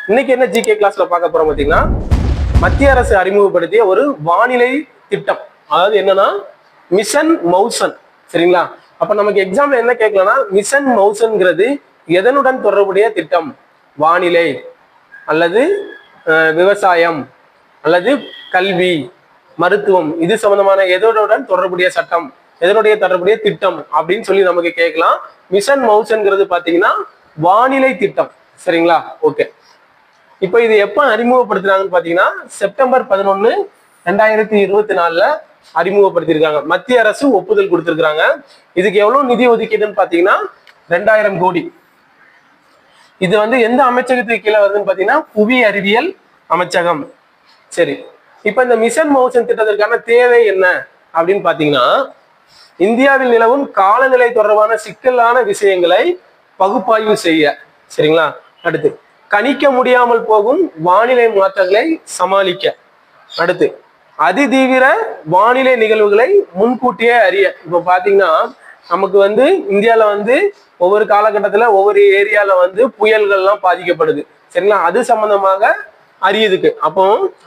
இன்னைக்கு என்ன ஜிகே கிளாஸ்ல பார்க்க போறோம் பார்த்தீங்கன்னா, மத்திய அரசு அறிமுகப்படுத்திய ஒரு வானிலை திட்டம். அதாவது என்னன்னா மிஷன் மௌசன். சரிங்களா? அப்ப நமக்கு எக்ஸாம்ல என்ன கேட்கலன்னா, மிஷன் மௌசன்ங்கிறது எதனுடன் தொடர்புடைய திட்டம்? வானிலை அல்லது விவசாயம் அல்லது கல்வி, மருத்துவம், இது சம்பந்தமான எதனுடன் தொடர்புடைய சட்டம், எதனுடைய தொடர்புடைய திட்டம் அப்படின்னு சொல்லி நமக்கு கேட்கலாம். மிஷன் மௌசன்ங்கிறது பாத்தீங்கன்னா வானிலை திட்டம். சரிங்களா? ஓகே. இப்போ இது எப்ப அறிமுகப்படுத்துறாங்கன்னு பாத்தீங்கன்னா, செப்டம்பர் 11, 2024 அறிமுகப்படுத்திருக்காங்க. மத்திய அரசு ஒப்புதல் கொடுத்திருக்காங்க. இதுக்கு எவ்வளவு நிதி ஒதுக்கீடுன்னு பாத்தீங்கன்னா 2000 கோடி. இது எந்த அமைச்சகத்துக்கு கீழே வருதுன்னு பாத்தீங்கன்னா, புவி அறிவியல் அமைச்சகம். சரி, இப்ப இந்த மிஷன் மௌசன் திட்டத்திற்கான தேவை என்ன அப்படின்னு பாத்தீங்கன்னா, இந்தியாவில் நிலவும் காலநிலை தொடர்பான சிக்கலான விஷயங்களை பகுப்பாய்வு செய்ய. சரிங்களா? அடுத்து கணிக்க முடியாமல் போகும் வானிலை மாற்றங்களை சமாளிக்க. அடுத்து அதிதீவிர வானிலை நிகழ்வுகளை முன்கூட்டியே அறிய. இப்ப பாத்தீங்கன்னா நமக்கு இந்தியால ஒவ்வொரு காலகட்டத்துல ஒவ்வொரு ஏரியால புயல்கள்லாம் பாதிக்கப்படுது. சரிங்களா? அது சம்பந்தமாக அறியதுக்கு. அப்போ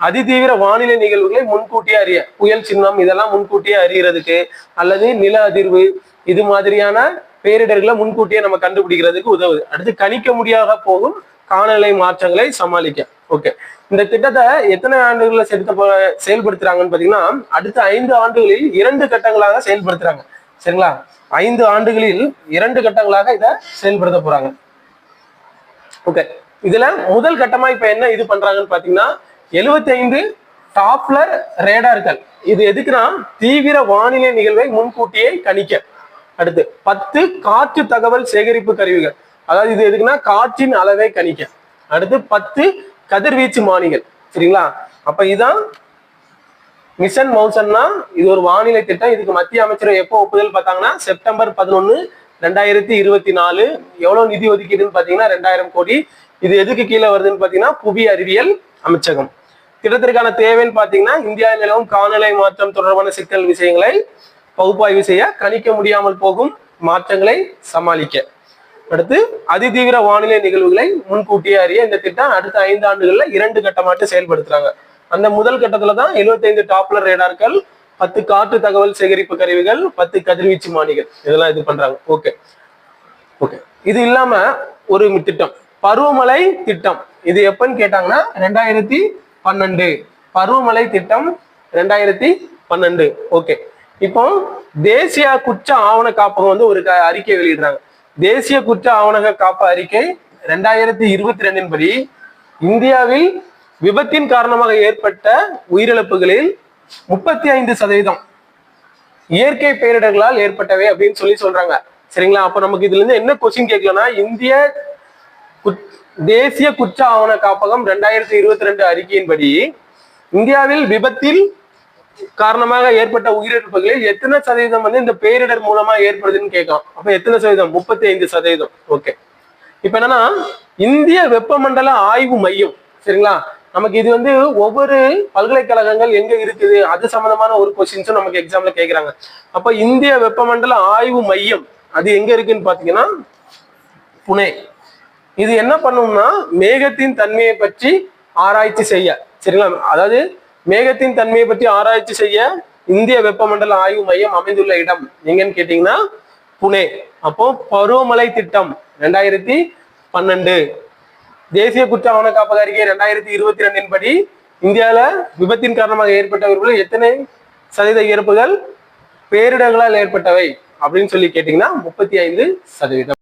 அதிதீவிர வானிலை நிகழ்வுகளை முன்கூட்டியே அறிய, புயல் சின்னம் இதெல்லாம் முன்கூட்டியே அறியறதுக்கு, அல்லது நில அதிர்வு இது மாதிரியான பேரிடர்களை முன்கூட்டியே நம்ம கண்டுபிடிக்கிறதுக்கு உதவுது. அடுத்து கணிக்க முடியாத போகும் காலநிலை மாற்றங்களை சமாளிக்க. ஓகே, இந்த திட்டத்தை எத்தனை ஆண்டுகள்ல செயல்படுத்துறாங்கன்னு பாத்தீங்கன்னா, அடுத்த 5 ஆண்டுகளில் 2 கட்டங்களாக செயல்படுத்துறாங்க. சரிங்களா? 5 ஆண்டுகளில் 2 கட்டங்களாக இதை செயல்படுத்த போறாங்க. ஓகே, இதுல முதல் கட்டமா இப்ப என்ன இது பண்றாங்கன்னு பாத்தீங்கன்னா, 75 டாப்லர் ரேடார்கள். இது எதுக்குன்னா தீவிர வானிலை நிகழ்வை முன்கூட்டியே கணிக்க. அடுத்து 10 காற்று தகவல் சேகரிப்பு கருவிகள். அதாவது இது எதுக்குன்னா காற்றின் அளவை கணிக்க. அடுத்து 10 கதிர்வீச்சு மானிகள். சரிங்களா? அப்ப இதான் மிஷன் மௌசன்னா. இது ஒரு வானிலை திட்டம். இதுக்கு மத்திய அமைச்சர் எப்போ ஒப்புதல் பார்த்தாங்கன்னா, செப்டம்பர் 11, 2024. எவ்வளவு நிதி ஒதுக்கீடுன்னு பாத்தீங்கன்னா 2000 கோடி. இது எதுக்கு கீழே வருதுன்னு பாத்தீங்கன்னா, புவி அறிவியல் அமைச்சகம். திட்டத்திற்கான தேவைன்னு பாத்தீங்கன்னா, இந்தியாவில் நிலவும் காலநிலை மாற்றம் தொடர்பான சிக்கல் விஷயங்களை பகுப்பாய்வு செய்ய, கணிக்க முடியாமல் போகும் மாற்றங்களை சமாளிக்க. அடுத்து அதிதீவிர வானிலை நிகழ்வுகளை முன்கூட்டியே அறிய. இந்த திட்டம் அடுத்த 5 ஆண்டுகள்ல 2 கட்டமாட்டு செயல்படுத்துறாங்க. அந்த முதல் கட்டத்துல தான் 75 டாப்லர் ரேடார்கள், 10 காற்று தகவல் சேகரிப்பு கருவிகள், 10 கதிர்வீச்சு மானிகள் இதெல்லாம் இது பண்றாங்க. Okay okay. இது இல்லாம ஒரு திட்டம், பருவமழை திட்டம். இது எப்பன்னு கேட்டாங்கன்னா 2012 பருவமழை திட்டம் 2012. ஓகே, இப்போ தேசிய குற்ற ஆவண காப்பகம் ஒரு அறிக்கை வெளியிடுறாங்க. தேசிய குற்ற ஆவண காப்பு அறிக்கை 2022 படி, இந்தியாவில் விபத்தின் காரணமாக ஏற்பட்ட உயிரிழப்புகளில் 35% இயற்கை பேரிடர்களால் ஏற்பட்டவை அப்படின்னு சொல்றாங்க. சரிங்களா? அப்ப நமக்கு இதுல இருந்து என்ன கொஸ்டின் கேட்கலன்னா, இந்திய தேசிய குற்ற ஆவண காப்பகம் 2022 அறிக்கையின்படி இந்தியாவில் விபத்தில் காரணமாக ஏற்பட்ட உயிரிழப்புகளில் எத்தனை சதவீதம் இந்த பேரிடர் மூலமா ஏற்படுதுன்னு கேட்கலாம். அப்ப எத்தனை சதவீதம்? 35%. ஓகே, இப்ப என்னன்னா இந்திய வெப்பமண்டல ஆய்வு மையம். சரிங்களா? நமக்கு இது ஒவ்வொரு பல்கலைக்கழகங்கள் எங்க இருக்குது அது சம்பந்தமான ஒரு கொஸ்டின்ஸும் நமக்கு எக்ஸாம்ல கேட்கிறாங்க. அப்ப இந்திய வெப்பமண்டல ஆய்வு மையம் அது எங்க இருக்குன்னு பாத்தீங்கன்னா புனே. இது என்ன பண்ணும்னா மேகத்தின் தன்மையை பற்றி ஆராய்ச்சி செய்ய. சரிங்களா? அதாவது மேகத்தின் தன்மையை பற்றி ஆராய்ச்சி செய்ய இந்திய வெப்பமண்டல ஆய்வு மையம் அமைந்துள்ள இடம் எங்கன்னு கேட்டீங்கன்னா புனே. அப்போ பருவமழை திட்டம் 2012, தேசிய குற்ற ஆவண காப்பக அறிக்கை 2022 படி இந்தியாவில விபத்தின் காரணமாக ஏற்பட்டவர்கள் எத்தனை சதவீத இறப்புகள் பேரிடர்களால் ஏற்பட்டவை அப்படின்னு சொல்லி கேட்டீங்கன்னா 35%.